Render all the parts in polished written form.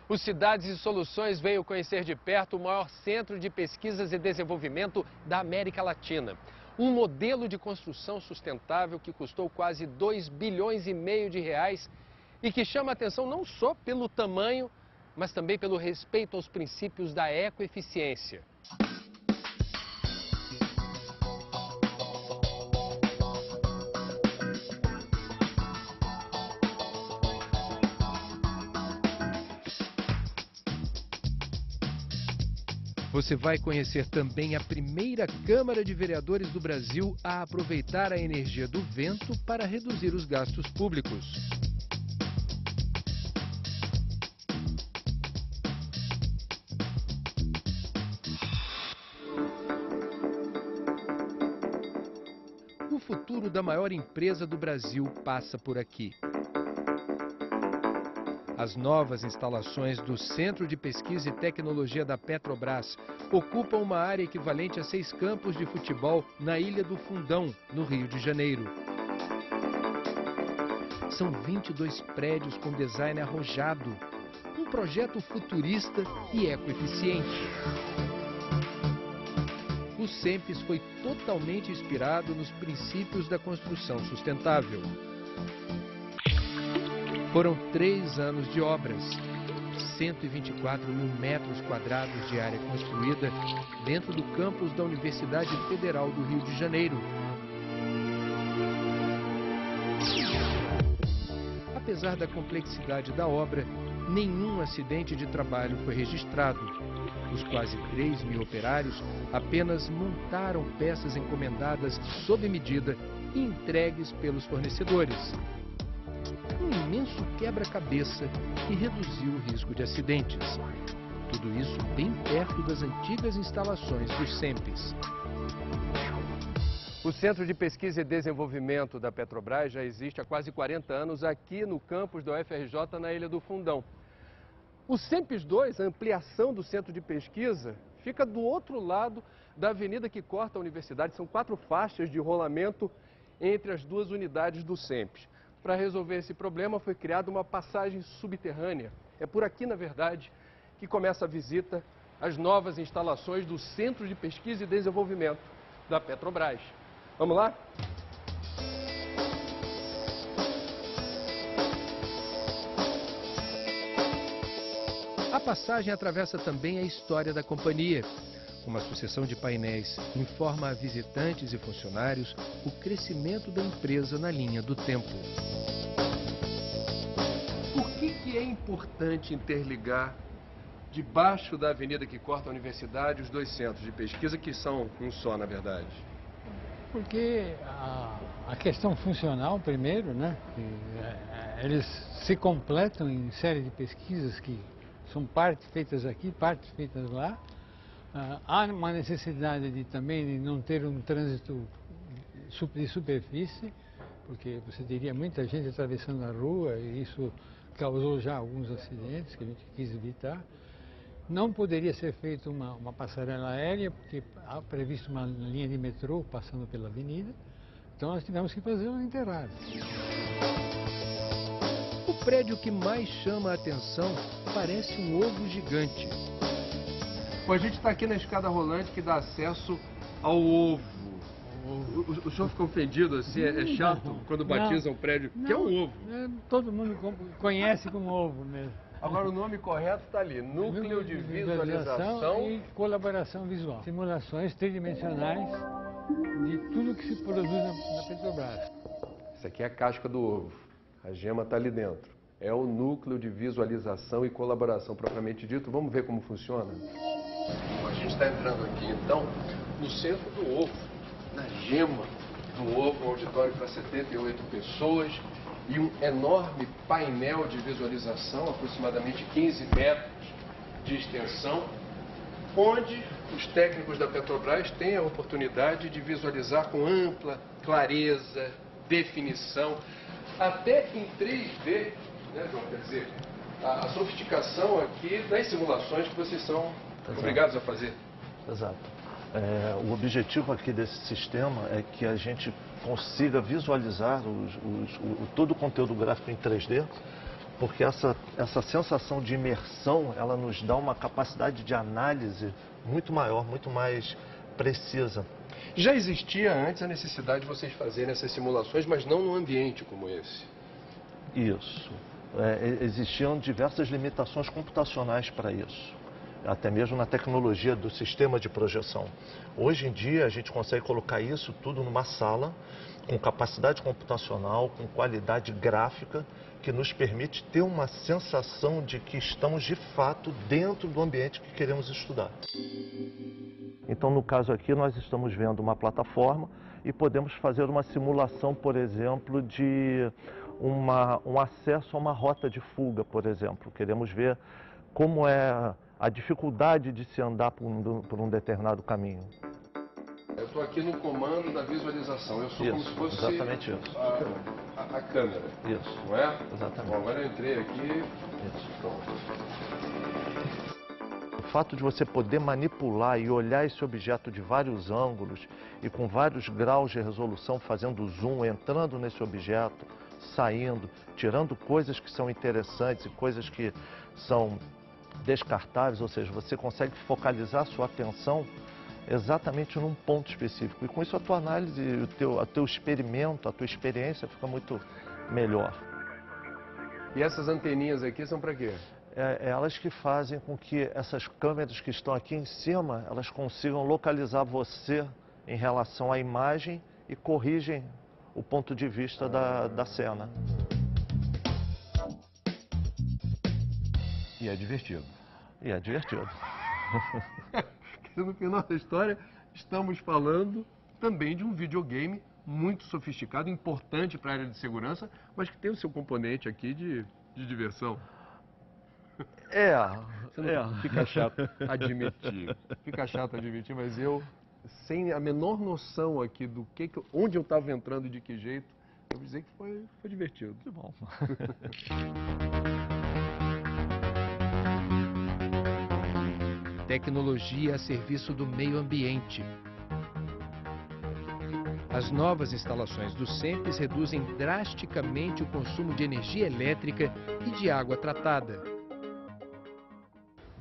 O Cidades e Soluções veio conhecer de perto o maior centro de pesquisas e desenvolvimento da América Latina. Um modelo de construção sustentável que custou quase 2,5 bilhões de reais e que chama a atenção não só pelo tamanho, mas também pelo respeito aos princípios da ecoeficiência. Você vai conhecer também a primeira Câmara de Vereadores do Brasil a aproveitar a energia do vento para reduzir os gastos públicos. O futuro da maior empresa do Brasil passa por aqui. As novas instalações do Centro de Pesquisa e Tecnologia da Petrobras ocupam uma área equivalente a 6 campos de futebol na Ilha do Fundão, no Rio de Janeiro. São 22 prédios com design arrojado, um projeto futurista e ecoeficiente. O CEMPES foi totalmente inspirado nos princípios da construção sustentável. Foram 3 anos de obras, 124 mil metros quadrados de área construída dentro do campus da Universidade Federal do Rio de Janeiro. Apesar da complexidade da obra, nenhum acidente de trabalho foi registrado. Os quase 3 mil operários apenas montaram peças encomendadas sob medida e entregues pelos fornecedores. Um imenso quebra-cabeça que reduziu o risco de acidentes. Tudo isso bem perto das antigas instalações dos CEMPES. O Centro de Pesquisa e Desenvolvimento da Petrobras já existe há quase 40 anos aqui no campus da UFRJ, na Ilha do Fundão. O CEMPES 2, a ampliação do Centro de Pesquisa, fica do outro lado da avenida que corta a universidade. São 4 faixas de rolamento entre as 2 unidades do CEMPES. Para resolver esse problema foi criada uma passagem subterrânea. É por aqui, na verdade, que começa a visita às novas instalações do Centro de Pesquisa e Desenvolvimento da Petrobras. Vamos lá? A passagem atravessa também a história da companhia. Uma sucessão de painéis informa a visitantes e funcionários o crescimento da empresa na linha do tempo. Por que é importante interligar, debaixo da avenida que corta a universidade, os 2 centros de pesquisa, que são um só, na verdade? Porque a questão funcional, primeiro, né? Eles se completam em série de pesquisas que são partes feitas aqui, partes feitas lá. Há uma necessidade também de não ter um trânsito de superfície, porque você teria muita gente atravessando a rua e isso causou já alguns acidentes que a gente quis evitar. Não poderia ser feita uma passarela aérea, porque há previsto uma linha de metrô passando pela avenida, então nós tivemos que fazer um interrado. O prédio que mais chama a atenção parece um ovo gigante. Bom, a gente está aqui na escada rolante que dá acesso ao ovo. O senhor ficou ofendido assim? É chato quando batizam um prédio que é um ovo? Todo mundo conhece como ovo mesmo. Agora o nome correto está ali, Núcleo de Visualização e Colaboração Visual. Simulações tridimensionais de tudo que se produz na Petrobras. Isso aqui é a casca do ovo, a gema está ali dentro. É o Núcleo de Visualização e Colaboração propriamente dito. Vamos ver como funciona? A gente está entrando aqui então no centro do ovo, na gema do ovo, um auditório para 78 pessoas e um enorme painel de visualização, aproximadamente 15 metros de extensão, onde os técnicos da Petrobras têm a oportunidade de visualizar com ampla clareza, definição, até em 3D, né, João? Quer dizer, a sofisticação aqui das simulações que vocês são obrigados a fazer. Exato. O objetivo aqui desse sistema é que a gente consiga visualizar todo o conteúdo gráfico em 3D porque essa sensação de imersão, ela nos dá uma capacidade de análise muito maior, muito mais precisa. Já existia antes a necessidade de vocês fazerem essas simulações, mas não num ambiente como esse. Isso. Existiam diversas limitações computacionais para isso, até mesmo na tecnologia do sistema de projeção. Hoje em dia a gente consegue colocar isso tudo numa sala, com capacidade computacional, com qualidade gráfica, que nos permite ter uma sensação de que estamos de fato dentro do ambiente que queremos estudar. Então, no caso aqui, nós estamos vendo uma plataforma e podemos fazer uma simulação, por exemplo, de um acesso a uma rota de fuga, por exemplo. Queremos ver como é a dificuldade de se andar por um determinado caminho. Eu estou aqui no comando da visualização. Eu sou Isso, como se fosse exatamente isso. a câmera. Isso. Não é? Exatamente. Bom, agora eu entrei aqui. Isso. Pronto. O fato de você poder manipular e olhar esse objeto de vários ângulos e com vários graus de resolução, fazendo zoom, entrando nesse objeto, saindo, tirando coisas que são interessantes e coisas que são descartáveis, ou seja, você consegue focalizar a sua atenção exatamente num ponto específico. E com isso a tua análise, o teu experimento, a tua experiência fica muito melhor. E essas anteninhas aqui são para quê? Elas que fazem com que essas câmeras que estão aqui em cima, elas consigam localizar você em relação à imagem e corrigem o ponto de vista da cena. E é divertido. E é divertido. No final da história, estamos falando também de um videogame muito sofisticado, importante para a área de segurança, mas que tem o seu componente aqui de diversão. Fica chato admitir. Fica chato admitir, mas eu, sem a menor noção aqui do onde eu estava entrando e de que jeito, eu vou dizer que foi divertido. Que bom. Tecnologia a serviço do meio ambiente. As novas instalações do CENPES reduzem drasticamente o consumo de energia elétrica e de água tratada.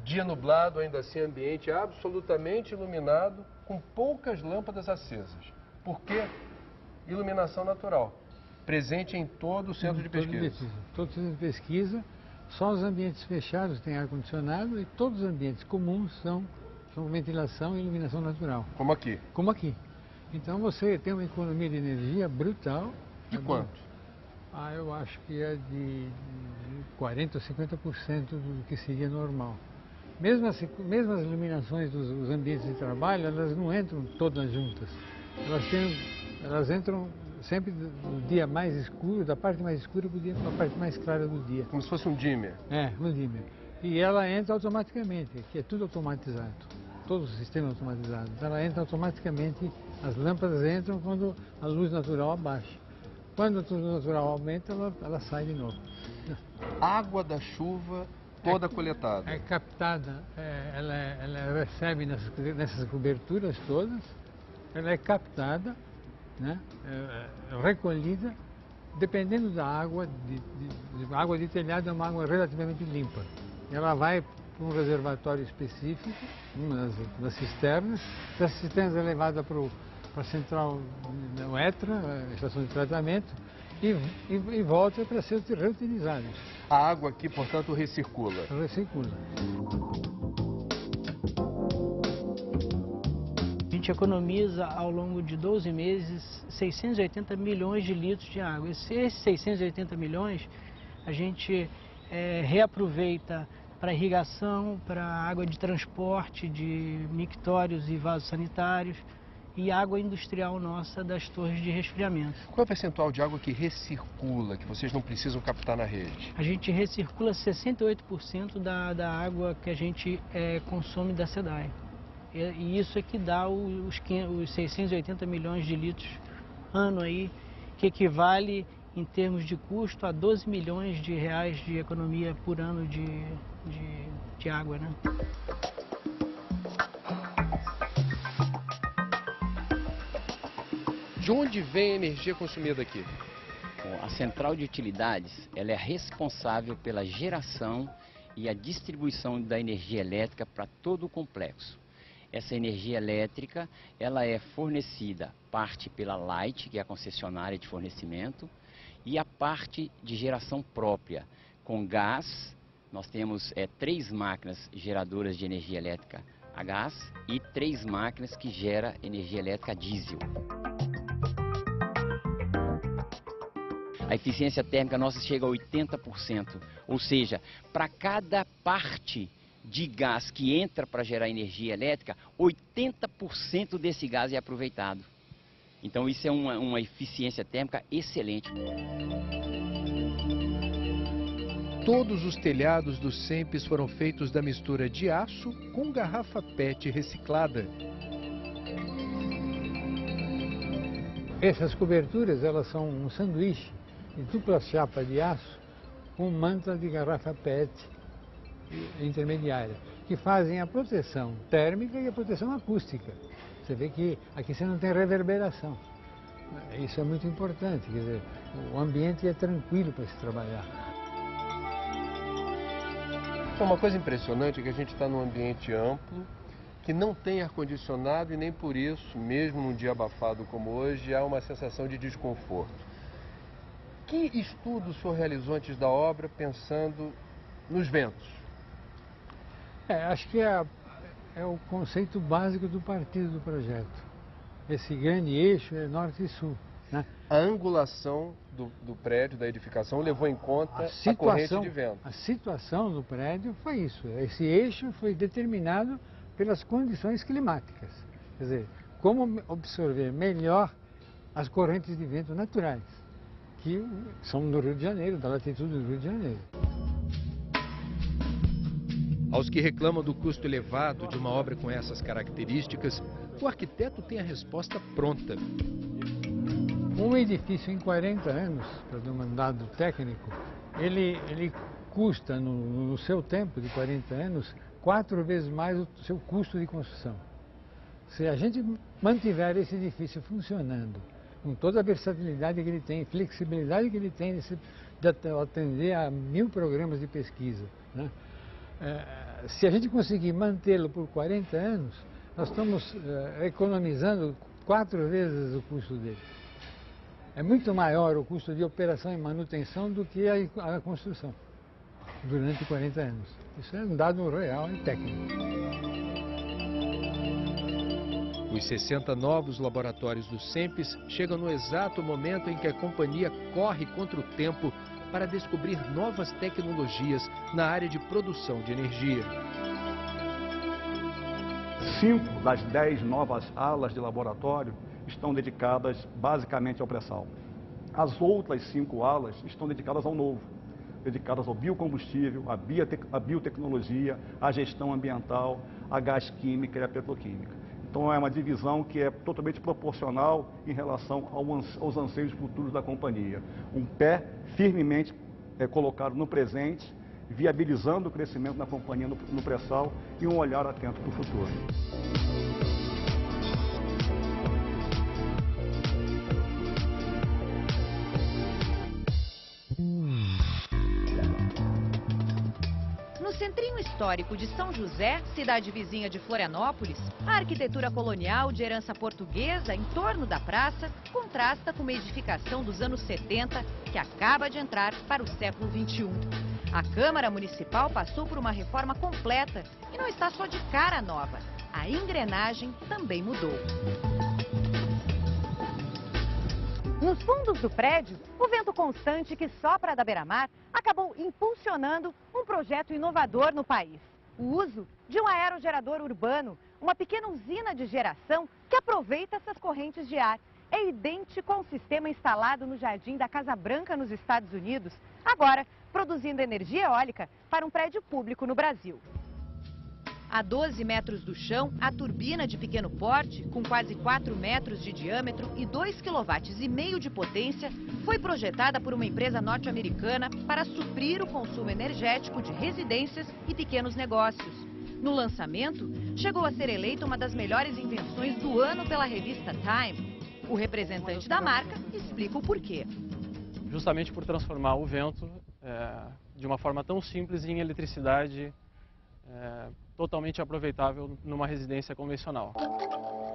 Dia nublado, ainda assim ambiente absolutamente iluminado, com poucas lâmpadas acesas. Por quê? Iluminação natural, presente em todo o centro de pesquisa. Todo centro de pesquisa, só os ambientes fechados têm ar-condicionado e todos os ambientes comuns são ventilação e iluminação natural. Como aqui. Como aqui. Então você tem uma economia de energia brutal. De quanto? Eu acho que é de 40% a 50% do que seria normal. Mesmo as iluminações dos ambientes de trabalho, elas não entram todas juntas. Elas entram sempre do dia mais escuro, da parte mais escura para a parte mais clara do dia. Como se fosse um dimmer. Um dimmer. E ela entra automaticamente, que é tudo automatizado. Todo o sistema automatizado. Ela entra automaticamente, as lâmpadas entram quando a luz natural abaixa. Quando a luz natural aumenta, ela sai de novo. Água da chuva toda coletada. É captada, ela recebe nessas coberturas todas, ela é captada, né, recolhida, dependendo da água, água de telhado é uma água relativamente limpa. Ela vai para um reservatório específico, uma das cisternas, essa cisterna é levada para a central da ETRA, a estação de tratamento, e volta para ser reutilizada. A água aqui, portanto, recircula. Recircula. A gente economiza ao longo de 12 meses 680 milhões de litros de água. Esses 680 milhões a gente reaproveita para irrigação, para água de transporte de mictórios e vasos sanitários e água industrial nossa das torres de resfriamento. Qual é o percentual de água que recircula, que vocês não precisam captar na rede? A gente recircula 68% da água que a gente consome da SEDAI. E isso é que dá os 680 milhões de litros ano aí, que equivale em termos de custo a 12 milhões de reais de economia por ano de água, né? De onde vem a energia consumida aqui? A central de utilidades, ela é responsável pela geração e a distribuição da energia elétrica para todo o complexo. Essa energia elétrica, ela é fornecida parte pela Light, que é a concessionária de fornecimento, e a parte de geração própria, com gás. Nós temos 3 máquinas geradoras de energia elétrica a gás e 3 máquinas que geram energia elétrica a diesel. A eficiência térmica nossa chega a 80%, ou seja, para cada parte de gás que entra para gerar energia elétrica, 80% desse gás é aproveitado. Então isso é uma eficiência térmica excelente. Todos os telhados do SEMPES foram feitos da mistura de aço com garrafa PET reciclada. Essas coberturas, elas são um sanduíche de dupla chapa de aço com manta de garrafa PET intermediária, que fazem a proteção térmica e a proteção acústica. Você vê que aqui você não tem reverberação. Isso é muito importante, quer dizer, o ambiente é tranquilo para se trabalhar. Uma coisa impressionante é que a gente está num ambiente amplo, que não tem ar-condicionado e nem por isso, mesmo num dia abafado como hoje, há uma sensação de desconforto. Que estudo o senhor realizou antes da obra pensando nos ventos? Acho que é o conceito básico do partido do projeto. Esse grande eixo é norte e sul, né? A angulação do prédio, da edificação, levou em conta a corrente de vento. A situação do prédio foi isso. Esse eixo foi determinado pelas condições climáticas. Quer dizer, como absorver melhor as correntes de vento naturais, que são no Rio de Janeiro, da latitude do Rio de Janeiro. Aos que reclamam do custo elevado de uma obra com essas características, o arquiteto tem a resposta pronta. Um edifício em 40 anos, para dar um dado técnico, ele custa, no seu tempo de 40 anos, 4 vezes mais o seu custo de construção. Se a gente mantiver esse edifício funcionando, com toda a versatilidade que ele tem, flexibilidade que ele tem de atender a 1000 programas de pesquisa, né? Se a gente conseguir mantê-lo por 40 anos, nós estamos economizando 4 vezes o custo dele. É muito maior o custo de operação e manutenção do que a construção durante 40 anos. Isso é um dado real e técnico. Os 60 novos laboratórios do SEMPES chegam no exato momento em que a companhia corre contra o tempo para descobrir novas tecnologias na área de produção de energia. 5 das 10 novas alas de laboratório estão dedicadas basicamente ao pré-sal. As outras 5 alas estão dedicadas ao novo, dedicadas ao biocombustível, à biotecnologia, à gestão ambiental, à gás química e à petroquímica. Então é uma divisão que é totalmente proporcional em relação aos anseios futuros da companhia. Um pé firmemente colocado no presente, viabilizando o crescimento da companhia no pré-sal e um olhar atento para o futuro. No centrinho histórico de São José, cidade vizinha de Florianópolis, a arquitetura colonial de herança portuguesa em torno da praça contrasta com uma edificação dos anos 70 que acaba de entrar para o século XXI. A Câmara Municipal passou por uma reforma completa e não está só de cara nova. A engrenagem também mudou. Nos fundos do prédio, o vento constante que sopra da beira-mar acabou impulsionando um projeto inovador no país. O uso de um aerogerador urbano, uma pequena usina de geração que aproveita essas correntes de ar. É idêntico ao sistema instalado no jardim da Casa Branca, nos Estados Unidos, agora produzindo energia eólica para um prédio público no Brasil. A 12 metros do chão, a turbina de pequeno porte, com quase 4 metros de diâmetro e 2,5 kW de potência, foi projetada por uma empresa norte-americana para suprir o consumo energético de residências e pequenos negócios. No lançamento, chegou a ser eleita uma das melhores invenções do ano pela revista Time. O representante da marca explica o porquê. justamente por transformar o vento de uma forma tão simples em eletricidade totalmente aproveitável numa residência convencional.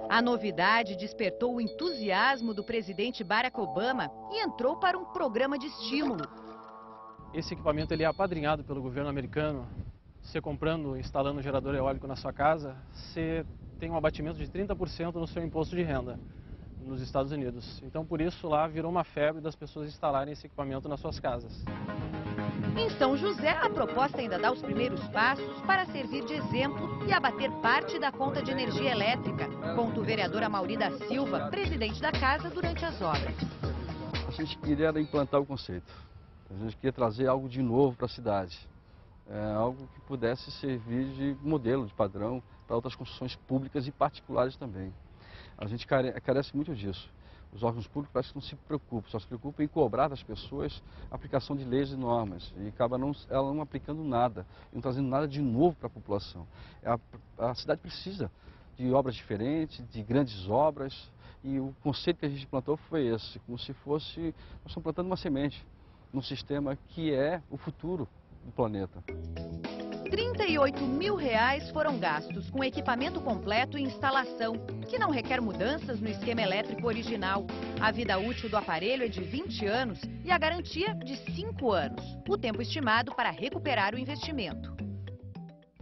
A novidade despertou o entusiasmo do presidente Barack Obama e entrou para um programa de estímulo. Esse equipamento ele é apadrinhado pelo governo americano. Você comprando, instalando um gerador eólico na sua casa, você tem um abatimento de 30% no seu imposto de renda nos Estados Unidos. Então, por isso, lá virou uma febre das pessoas instalarem esse equipamento nas suas casas. Em São José, a proposta ainda dá os primeiros passos para servir de exemplo e abater parte da conta de energia elétrica, conta o vereador Amaury da Silva, presidente da casa, durante as obras. A gente queria implantar o conceito, a gente queria trazer algo de novo para a cidade, algo que pudesse servir de modelo, de padrão para outras construções públicas e particulares também. A gente carece muito disso. Os órgãos públicos parece que não se preocupam, só se preocupam em cobrar das pessoas a aplicação de leis e normas. E acaba ela não aplicando nada, não trazendo nada de novo para a população. A cidade precisa de obras diferentes, de grandes obras. E o conceito que a gente plantou foi esse, como se fosse, nós estamos plantando uma semente num sistema que é o futuro do planeta. R$ 38 mil foram gastos com equipamento completo e instalação, que não requer mudanças no esquema elétrico original. A vida útil do aparelho é de 20 anos e a garantia de 5 anos, o tempo estimado para recuperar o investimento.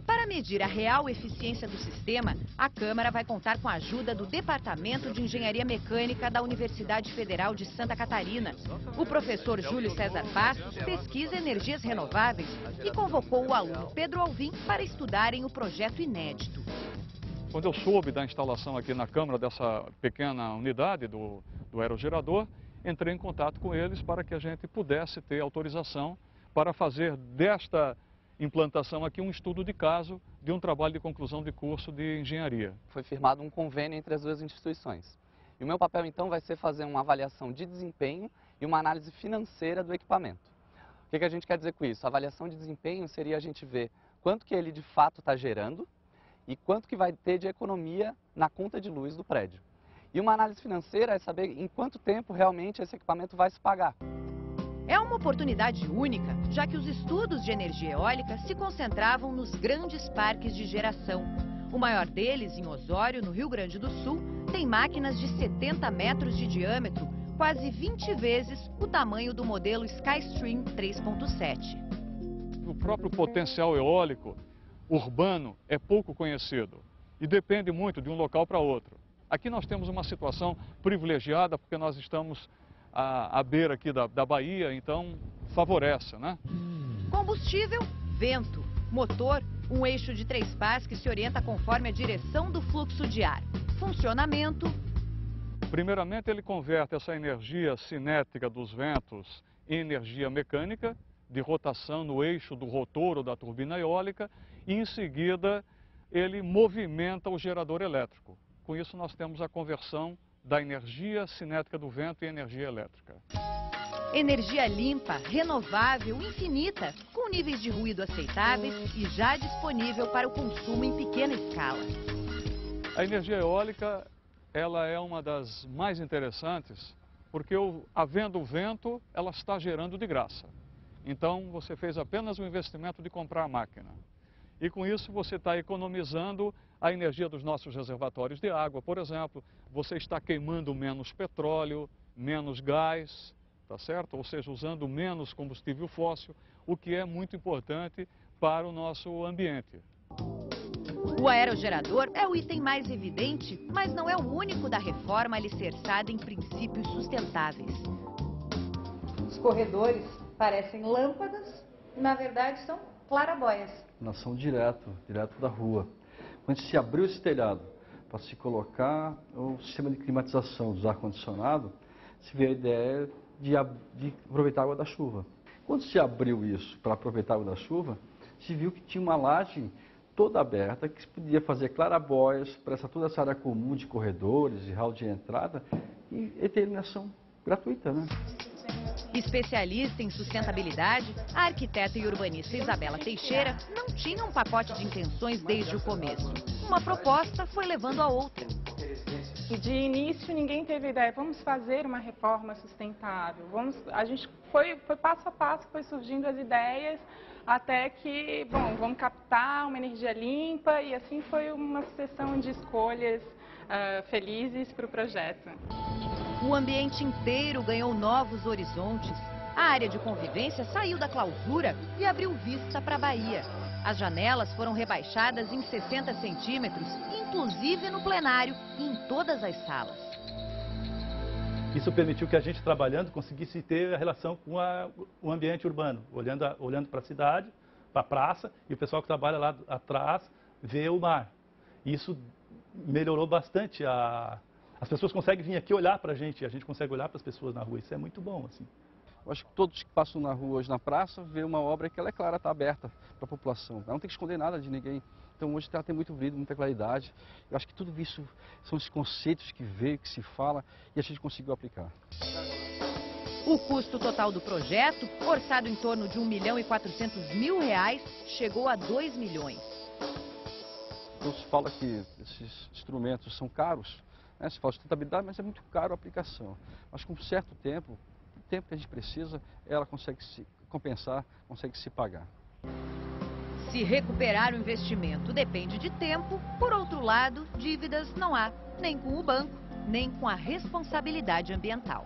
Para medir a real eficiência do sistema, a Câmara vai contar com a ajuda do Departamento de Engenharia Mecânica da Universidade Federal de Santa Catarina. O professor Júlio César Bastos pesquisa energias renováveis e convocou o aluno Pedro Alvim para estudarem o projeto inédito. Quando eu soube da instalação aqui na Câmara dessa pequena unidade do aerogerador, entrei em contato com eles para que a gente pudesse ter autorização para fazer desta implantação aqui um estudo de caso de um trabalho de conclusão de curso de engenharia. Foi firmado um convênio entre as duas instituições. E o meu papel então vai ser fazer uma avaliação de desempenho e uma análise financeira do equipamento. O que a gente quer dizer com isso? A avaliação de desempenho seria a gente ver quanto que ele de fato está gerando e quanto que vai ter de economia na conta de luz do prédio. E uma análise financeira é saber em quanto tempo realmente esse equipamento vai se pagar. É uma oportunidade única, já que os estudos de energia eólica se concentravam nos grandes parques de geração. O maior deles, em Osório, no Rio Grande do Sul, tem máquinas de 70 metros de diâmetro, quase 20 vezes o tamanho do modelo Skystream 3.7. O próprio potencial eólico urbano é pouco conhecido e depende muito de um local para outro. Aqui nós temos uma situação privilegiada porque nós estamos à beira aqui da Bahia, então favorece, né? Combustível, vento. Motor, um eixo de 3 pás que se orienta conforme a direção do fluxo de ar. Funcionamento. Primeiramente, ele converte essa energia cinética dos ventos em energia mecânica, de rotação no eixo do rotor ou da turbina eólica, e em seguida ele movimenta o gerador elétrico. Com isso nós temos a conversão da energia cinética do vento em energia elétrica. Energia limpa, renovável, infinita, com níveis de ruído aceitáveis e já disponível para o consumo em pequena escala. A energia eólica, ela é uma das mais interessantes, porque havendo o vento, ela está gerando de graça. Então você fez apenas o investimento de comprar a máquina. E com isso você está economizando a energia dos nossos reservatórios de água. Por exemplo, você está queimando menos petróleo, menos gás, tá certo? Ou seja, usando menos combustível fóssil, o que é muito importante para o nosso ambiente. O aerogerador é o item mais evidente, mas não é o único da reforma alicerçada em princípios sustentáveis. Os corredores parecem lâmpadas e, na verdade, são clarabóias. Nação direto da rua. Quando se abriu esse telhado para se colocar o sistema de climatização dos ar-condicionado, se veio a ideia de aproveitar a água da chuva. Quando se abriu isso para aproveitar a água da chuva, se viu que tinha uma laje toda aberta, que se podia fazer clarabóias para toda essa área comum de corredores e hall de entrada e ter iluminação gratuita, né? Especialista em sustentabilidade, a arquiteta e urbanista Isabela Teixeira não tinha um pacote de intenções desde o começo. Uma proposta foi levando a outra. E de início ninguém teve ideia, vamos fazer uma reforma sustentável. A gente foi passo a passo, foi surgindo as ideias, até que, bom, vamos captar uma energia limpa, e assim foi uma sucessão de escolhas felizes para o projeto. O ambiente inteiro ganhou novos horizontes. A área de convivência saiu da clausura e abriu vista para a Bahia. As janelas foram rebaixadas em 60 centímetros, inclusive no plenário e em todas as salas. Isso permitiu que a gente, trabalhando, conseguisse ter a relação com o ambiente urbano, olhando para a cidade, para a praça, e o pessoal que trabalha lá atrás vê o mar. Isso melhorou bastante. As pessoas conseguem vir aqui olhar para a gente consegue olhar para as pessoas na rua. Isso é muito bom, assim. Eu acho que todos que passam na rua hoje na praça vê uma obra que ela é clara, está aberta para a população. Ela não tem que esconder nada de ninguém. Então hoje ela tem muito brilho, muita claridade. Eu acho que tudo isso são os conceitos que veio, que se fala e a gente conseguiu aplicar. O custo total do projeto, orçado em torno de R$1.400.000, chegou a 2 milhões. Então se fala que esses instrumentos são caros, né? Se fala de sustentabilidade, mas é muito caro a aplicação. Mas com um certo tempo, o tempo que a gente precisa, ela consegue se compensar, consegue se pagar. Se recuperar o investimento depende de tempo, por outro lado, dívidas não há, nem com o banco, nem com a responsabilidade ambiental.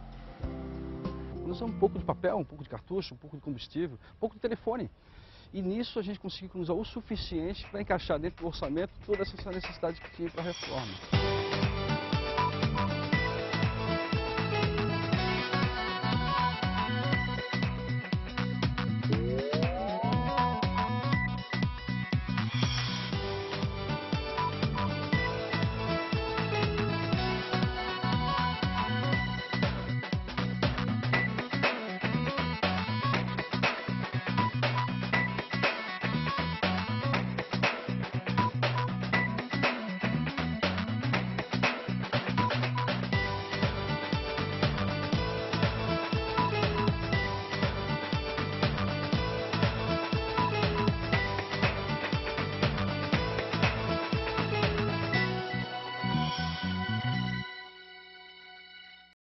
Nós usamos um pouco de papel, um pouco de cartucho, um pouco de combustível, um pouco de telefone. E nisso a gente conseguiu usar o suficiente para encaixar dentro do orçamento toda essa necessidade que tinha para a reforma.